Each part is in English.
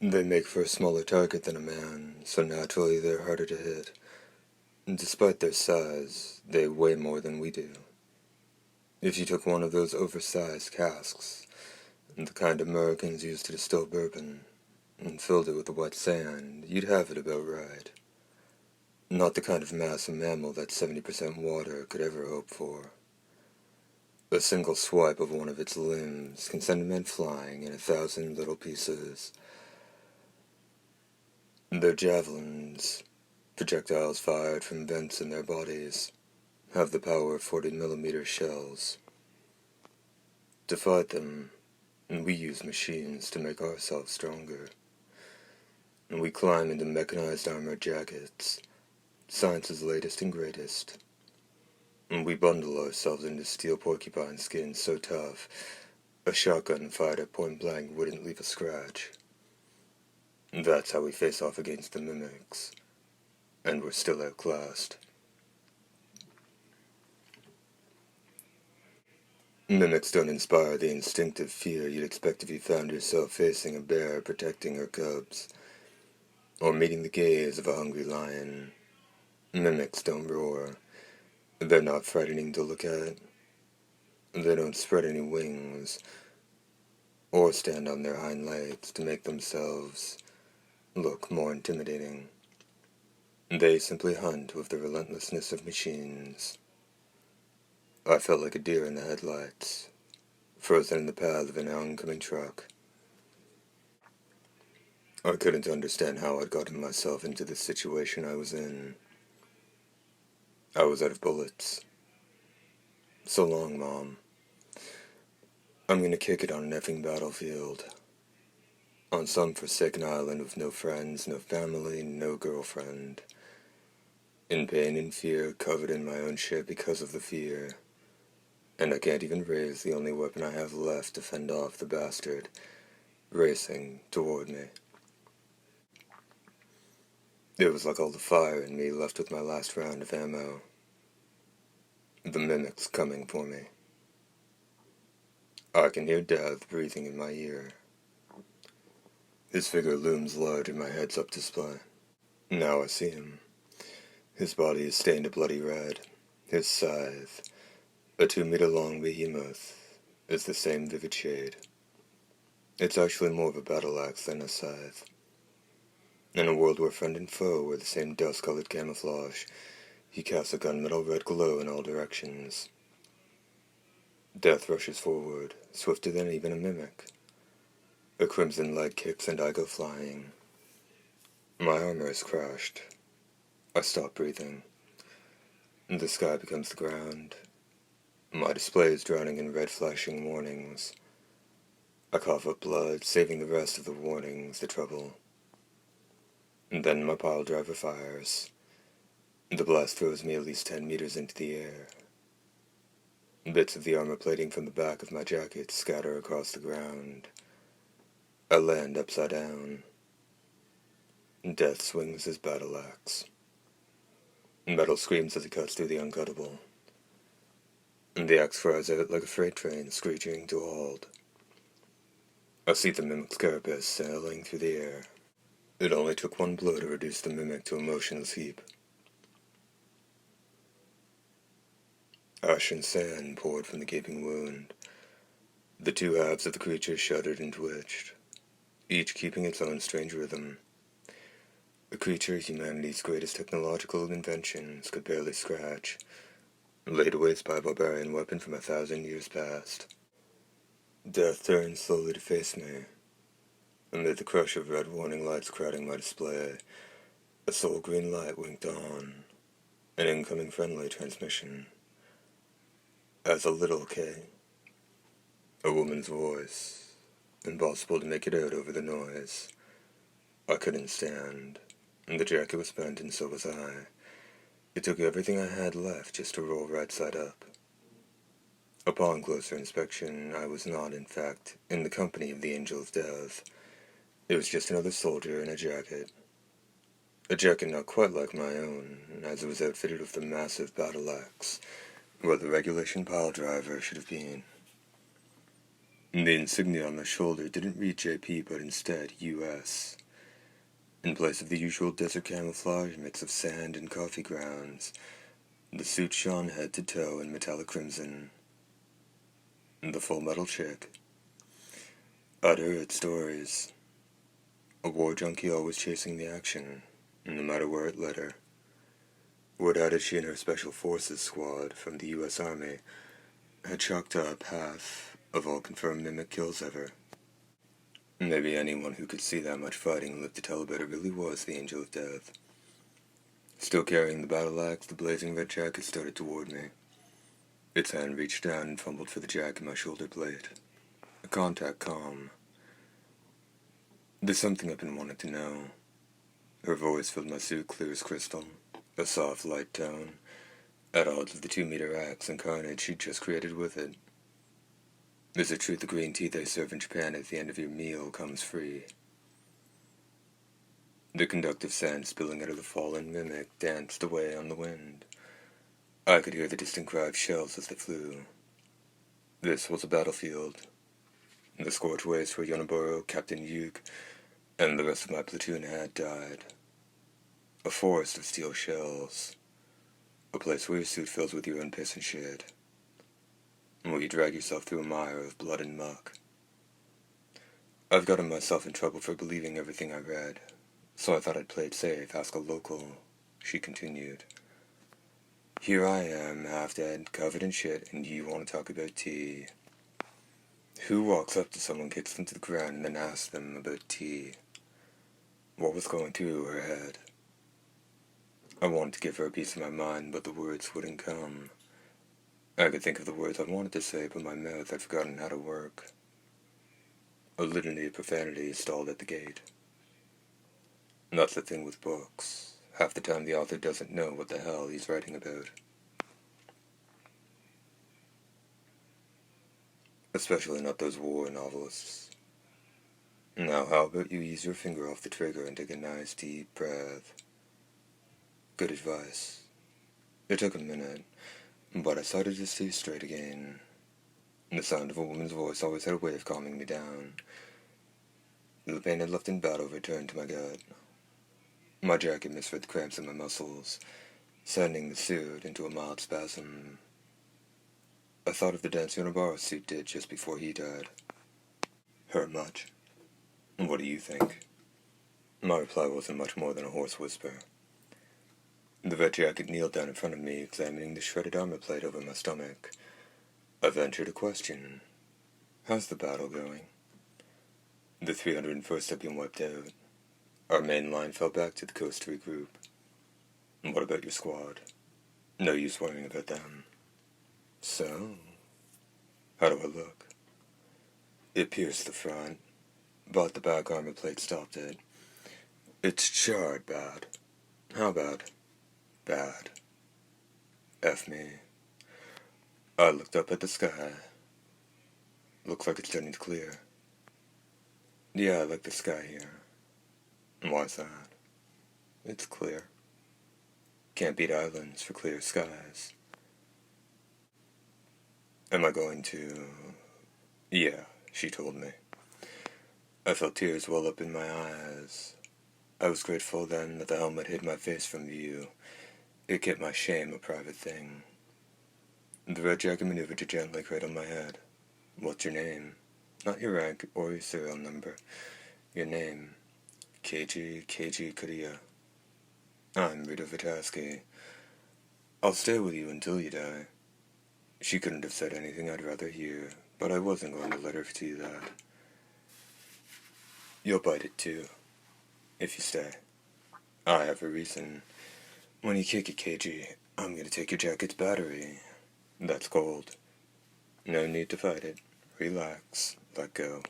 They make for a smaller target than a man, so naturally they're harder to hit. Despite their size, they weigh more than we do. If you took one of those oversized casks, the kind Americans use to distill bourbon, and filled it with the wet sand, you'd have it about right. Not the kind of massive mammal that 70% water could ever hope for. A single swipe of one of its limbs can send a man flying in 1,000 little pieces. Their javelins, projectiles fired from vents in their bodies, have the power of 40mm shells. To fight them, we use machines to make ourselves stronger. We climb into mechanized armored jackets, science's latest and greatest. We bundle ourselves into steel porcupine skins so tough, a shotgun fired at point blank wouldn't leave a scratch. That's how we face off against the mimics, and we're still outclassed. Mimics don't inspire the instinctive fear you'd expect if you found yourself facing a bear protecting her cubs, or meeting the gaze of a hungry lion. Mimics don't roar. They're not frightening to look at. They don't spread any wings, or stand on their hind legs to make themselves look more intimidating. They simply hunt with the relentlessness of machines. I felt like a deer in the headlights, frozen in the path of an oncoming truck. I couldn't understand how I'd gotten myself into the situation I was in. I was out of bullets. So long, Mom. I'm gonna kick it on an effing battlefield. On some forsaken island with no friends, no family, no girlfriend. In pain and fear, covered in my own shit because of the fear. And I can't even raise the only weapon I have left to fend off the bastard, racing toward me. It was like all the fire in me left with my last round of ammo. The mimics coming for me. I can hear death breathing in my ear. His figure looms large in my heads-up display. Now I see him. His body is stained a bloody red. His scythe, a 2-meter-long behemoth, is the same vivid shade. It's actually more of a battle axe than a scythe. In a world where friend and foe were the same dust-colored camouflage, he casts a gunmetal red glow in all directions. Death rushes forward, swifter than even a mimic. A crimson light kicks and I go flying. My armor is crushed. I stop breathing. The sky becomes the ground. My display is drowning in red flashing warnings. I cough up blood, saving the rest of the warnings, the trouble. And then my pile driver fires. The blast throws me at least 10 meters into the air. Bits of the armor plating from the back of my jacket scatter across the ground. I land upside down. Death swings his battle axe. Metal screams as it cuts through the uncuttable. The axe fries out like a freight train screeching to a halt. I see the mimic's carapace sailing through the air. It only took one blow to reduce the mimic to a motionless heap. Ash and sand poured from the gaping wound. The two halves of the creature shuddered and twitched, each keeping its own strange rhythm. A creature humanity's greatest technological inventions could barely scratch, laid to waste by a barbarian weapon from 1,000 years past. Death turned slowly to face me. Amid the crush of red warning lights crowding my display, a soul green light winked on, an incoming friendly transmission. As a little K. A woman's voice, impossible to make it out over the noise. I couldn't stand, and the jacket was spent and so was I. It took everything I had left just to roll right side up. Upon closer inspection, I was not, in fact, in the company of the Angel of Death. It was just another soldier in a jacket. A jacket not quite like my own, as it was outfitted with a massive battle axe, where the regulation pile driver should have been. The insignia on my shoulder didn't read JP, but instead US. In place of the usual desert camouflage mix of sand and coffee grounds, the suit shone head to toe in metallic crimson. The Full Metal Chick. I'd heard stories. A war junkie always chasing the action, no matter where it led her. Word had it she and her Special Forces squad from the U.S. Army had chalked up half of all confirmed Mimic kills ever. Maybe anyone who could see that much fighting lived to tell about it really was the Angel of Death. Still carrying the battle axe, the blazing red jacket started toward me. Its hand reached down and fumbled for the jack in my shoulder blade. A contact calm. There's something I've been wanting to know. Her voice filled my suit clear as crystal. A soft, light tone, at odds with the 2-meter axe and carnage she'd just created with it. Is it true the green tea they serve in Japan at the end of your meal comes free? The conductive sand spilling out of the fallen mimic danced away on the wind. I could hear the distant cry of shells as they flew. This was a battlefield. The scorched waste where Yonoboro, Captain Yuke, and the rest of my platoon had died. A forest of steel shells. A place where your suit fills with your own piss and shit. And where you drag yourself through a mire of blood and muck. I've gotten myself in trouble for believing everything I read, so I thought I'd play it safe, ask a local, she continued. Here I am, half dead, covered in shit, and you want to talk about tea. Who walks up to someone, kicks them to the ground, and then asks them about tea? What was going through her head? I wanted to give her a piece of my mind, but the words wouldn't come. I could think of the words I wanted to say, but my mouth had forgotten how to work. A litany of profanity stalled at the gate. And that's the thing with books. Half the time the author doesn't know what the hell he's writing about. Especially not those war novelists. Now how about you ease your finger off the trigger and take a nice deep breath? Good advice. It took a minute, but I started to see straight again. The sound of a woman's voice always had a way of calming me down. The pain I'd left in battle returned to my gut. My jacket misread the cramps in my muscles, sending the suit into a mild spasm. I thought of the dance Yonobara's suit did just before he died. Hurt much? What do you think? My reply wasn't much more than a hoarse whisper. The red jacket kneeled down in front of me, examining the shredded armor plate over my stomach. I ventured a question. How's the battle going? The 301st had been wiped out. Our main line fell back to the coast to regroup. What about your squad? No use worrying about them. So, how do I look? It pierced the front, but the back armor plate stopped it. It's charred bad. How bad? Bad. F me. I looked up at the sky. Looks like it's starting to clear. Yeah, I like the sky here. Why's that? It's clear. Can't beat islands for clear skies. Am I going to... Yeah, she told me. I felt tears well up in my eyes. I was grateful then that the helmet hid my face from view. It kept my shame a private thing. The red jacket maneuvered to gently cradle my head. What's your name? Not your rank or your serial number. Your name. Keiji Kuriya. I'm Rita Vitaski. I'll stay with you until you die. She couldn't have said anything I'd rather hear, but I wasn't going to let her see that. You'll bite it too, if you stay. I have a reason. When you kick it, Keiji, I'm gonna take your jacket's battery. That's cold. No need to fight it. Relax. Let go.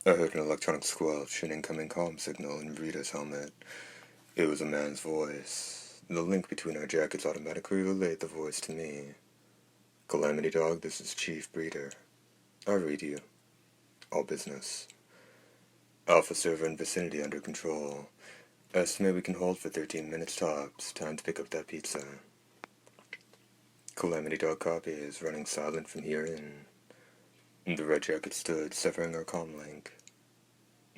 I heard an electronic squelch, an incoming comm signal in Rita's helmet. It was a man's voice. The link between our jackets automatically relayed the voice to me. Calamity Dog, this is Chief Breeder. I'll read you. All business. Alpha server and vicinity under control. Estimate we can hold for 13 minutes tops. Time to pick up that pizza. Calamity Dog copy is running silent from here in. The red jacket stood, severing our comm link.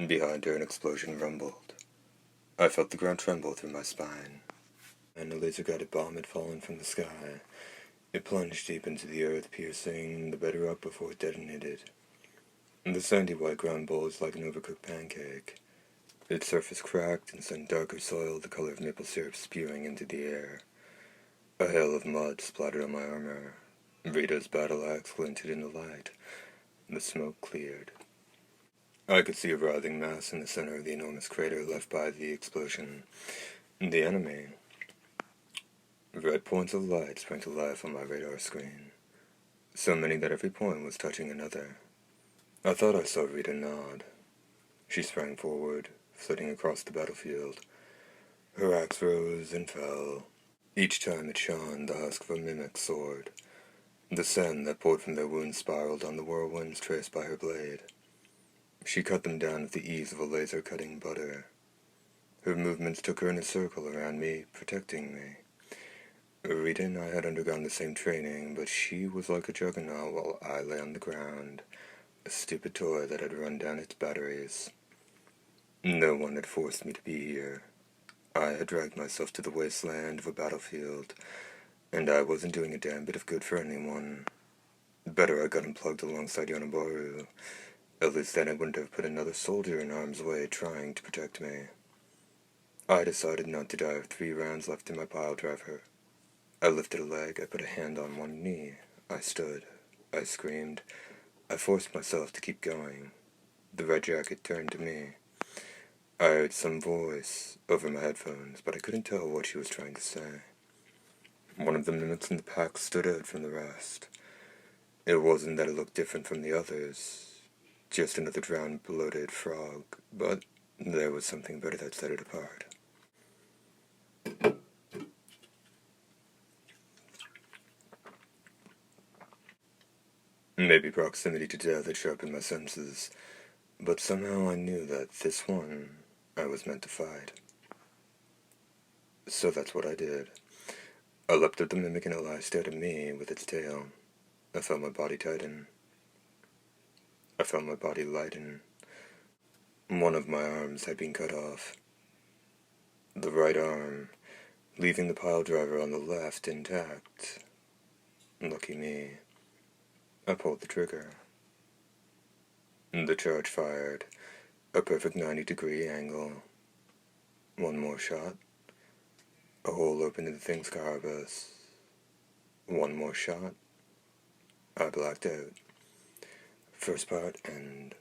Behind her an explosion rumbled. I felt the ground tremble through my spine. And a laser-guided bomb had fallen from the sky. It plunged deep into the earth, piercing the bedrock before it detonated. The sandy white ground bulged like an overcooked pancake. Its surface cracked and sent darker soil the color of maple syrup spewing into the air. A hail of mud splattered on my armor. Rita's battle axe glinted in the light. The smoke cleared. I could see a writhing mass in the center of the enormous crater left by the explosion. The enemy. Red points of light sprang to life on my radar screen. So many that every point was touching another. I thought I saw Rita nod. She sprang forward, flitting across the battlefield. Her axe rose and fell. Each time it shone, the husk of a mimic's sword. The sand that poured from their wounds spiraled on the whirlwinds traced by her blade. She cut them down with the ease of a laser cutting butter. Her movements took her in a circle around me, protecting me. Rita and I had undergone the same training, but she was like a juggernaut while I lay on the ground, a stupid toy that had run down its batteries. No one had forced me to be here. I had dragged myself to the wasteland of a battlefield, and I wasn't doing a damn bit of good for anyone. Better I got unplugged alongside Yonobaru. At least then I wouldn't have put another soldier in harm's way trying to protect me. I decided not to die with 3 rounds left in my pile driver. I lifted a leg, I put a hand on one knee. I stood. I screamed. I forced myself to keep going. The red jacket turned to me. I heard some voice over my headphones, but I couldn't tell what she was trying to say. One of the mimics in the pack stood out from the rest. It wasn't that it looked different from the others, just another drowned, bloated frog, but there was something better that set it apart. Maybe proximity to death had sharpened my senses, but somehow I knew that this one I was meant to fight. So that's what I did. I leapt at the mimic and it lashed out at me with its tail. I felt my body tighten. I felt my body lighten. One of my arms had been cut off. The right arm, leaving the pile driver on the left intact. Lucky me. I pulled the trigger. The charge fired. A perfect 90-degree angle. One more shot. A hole opened in the thing's carbus. One more shot. I blacked out. First part, and